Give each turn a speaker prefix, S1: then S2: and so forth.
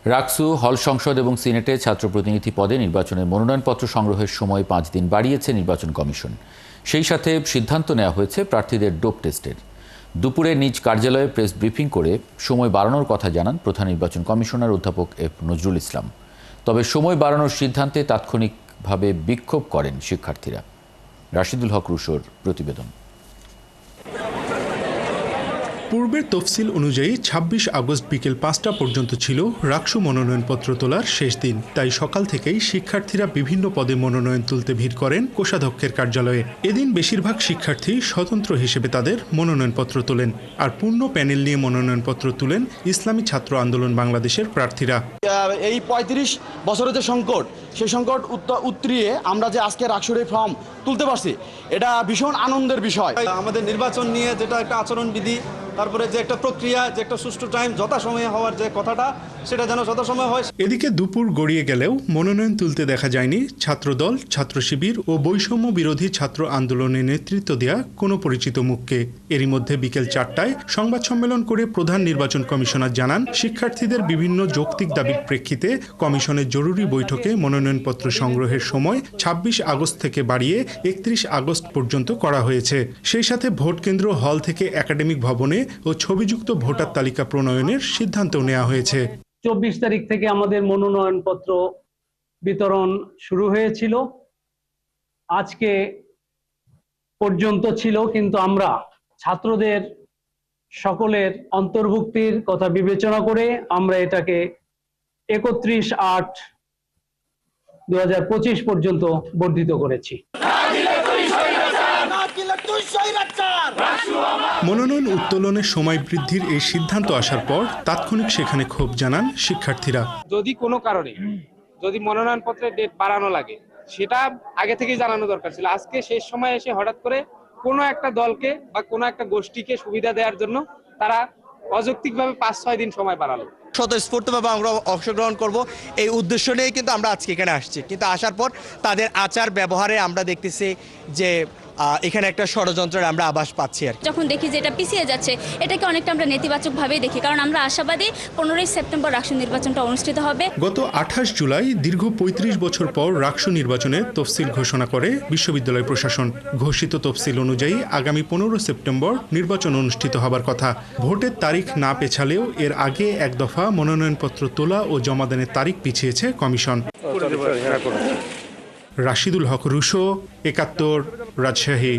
S1: রাকসু, হল সংসদ এবং সিনেটে ছাত্র প্রতিনিধি পদে নির্বাচনের মনোনয়নপত্র সংগ্রহের সময় 5 দিন বাড়িয়েছে নির্বাচন কমিশন। সেই সাথে সিদ্ধান্ত নেওয়া হয়েছে প্রার্থীদের ডোপ টেস্টের। দুপুরে নিজ কার্যালয়ে প্রেস ব্রিফিং করে সময় বাড়ানোর কথা জানান প্রধান নির্বাচন কমিশনার অধ্যাপক এফ নজরুল ইসলাম। তবে সময় বাড়ানোর সিদ্ধান্তে তাৎক্ষণিকভাবে বিক্ষোভ করেন শিক্ষার্থীরা। রাশিদুল হক রুশোর প্রতিবেদন।
S2: পূর্বের তফসিল অনুযায়ী ২৬ আগস্ট বিকেল ৫টা পর্যন্ত ছিল রাকসু মনোনয়নপত্র তোলার শেষ দিন। তাই সকাল থেকেই শিক্ষার্থীরা বিভিন্ন পদে মনোনয়ন তুলতে ভিড় করেন কোষাধ্যক্ষের কার্যালয়ে। এদিন বেশিরভাগ শিক্ষার্থী স্বতন্ত্র হিসেবে তাদের মনোনয়নপত্র তোলেন, আর পূর্ণ প্যানেল নিয়ে মনোনয়নপত্র তুলেন ইসলামী ছাত্র আন্দোলন বাংলাদেশের প্রার্থীরা।
S3: এই ৩৫ বছরের যে সংকট, সেই সংকট উতরিয়ে আমরা যে আজকে রাকসুর ফর্ম তুলতে পারছি, এটা ভীষণ আনন্দের বিষয়।
S4: আমাদের নির্বাচন নিয়ে যেটা একটা আচরণবিধি, তারপরে যে একটা প্রক্রিয়া, যে একটা সুষ্ঠু টাইম যথাসময়ে হওয়ার যে কথাটা, সেটা যেন যথাসময়ে হয়।
S2: এদিকে দুপুর গড়িয়ে গেলেও মনোনয়ন তুলতে দেখা যায়নি ছাত্রদল, ছাত্র শিবির ও বৈষম্য বিরোধী ছাত্র আন্দোলনে নেতৃত্ব দেয়া কোনো পরিচিত মুখকে। এরই মধ্যে বিকেল ৪টায় সংবাদ সম্মেলন করে প্রধান নির্বাচন কমিশনার জানান, শিক্ষার্থীদের বিভিন্ন যৌক্তিক দাবির প্রেক্ষিতে কমিশনের জরুরি বৈঠকে মনোনয়নপত্র সংগ্রহের সময় ২৬ আগস্ট থেকে বাড়িয়ে ৩১ আগস্ট পর্যন্ত করা হয়েছে। সেই সাথে ভোট কেন্দ্র, হল থেকে একাডেমিক ভবনে ও ছবিযুক্ত ভোটার তালিকা প্রণয়নের সিদ্ধান্ত নেওয়া হয়েছে।
S5: ২৪ তারিখ থেকে আমাদের মনোনয়নপত্র বিতরণ শুরু হয়েছিল, আজকে পর্যন্ত ছিল, কিন্তু আমরা ছাত্রদের সকলের অন্তর্ভুক্তির কথা বিবেচনা করে আমরা এটাকে ৩১/৮/২০২৫ পর্যন্ত বর্ধিত করেছি।
S2: মনোনয়ন উত্তোলনের সময় বৃদ্ধির এই সিদ্ধান্ত আসার পর তাৎক্ষণিক সেখানে ক্ষোভ জানান শিক্ষার্থীরা।
S6: যদি কোনো কারণে মনোনয়নপত্রের ডেট বাড়ানো লাগে, সেটা আগে থেকেই জানানো দরকার ছিল। আজকে শেষ সময় এসে হঠাৎ করে কোনো একটা দলকে বা কোনো একটা গোষ্ঠীকে সুবিধা দেওয়ার জন্য তারা অযৌক্তিকভাবে ৫-৬ দিন সময় বাড়ালো।
S7: স্বতঃস্ফূর্তভাবে আমরা অংশগ্রহণ করব, এই উদ্দেশ্য নিয়েই কিন্তু আমরা আজকে এখানে আসছি। কিন্তু আসার পর তাদের আচার ব্যবহারে আমরা দেখতেছি যে এখানে একটা ষড়যন্ত্রের আমরা আভাস পাচ্ছি। আর
S8: যখন দেখি যে এটা পিছিয়ে যাচ্ছে, এটাকে অনেকটা আমরা নেতিবাচকভাবেই দেখি, কারণ আমরা আশাবাদী ১৫ই সেপ্টেম্বর রাকসু নির্বাচনটা অনুষ্ঠিত হবে।
S2: গত ২৮ জুলাই দীর্ঘ ৩৫ বছর পর রাকসু নির্বাচনের তফসিল ঘোষণা করে বিশ্ববিদ্যালয় প্রশাসন। ঘোষিত তফসিল অনুযায়ী আগামী ১৫ সেপ্টেম্বর নির্বাচন অনুষ্ঠিত হবার কথা। ভোটের তারিখ না পেছালেও এর আগে এক দফা মনোনয়নপত্র তোলা ও জমাদানের তারিখ পিছিয়েছে কমিশন। রাশিদুল হক রুশো, ৭১, রাজশাহী।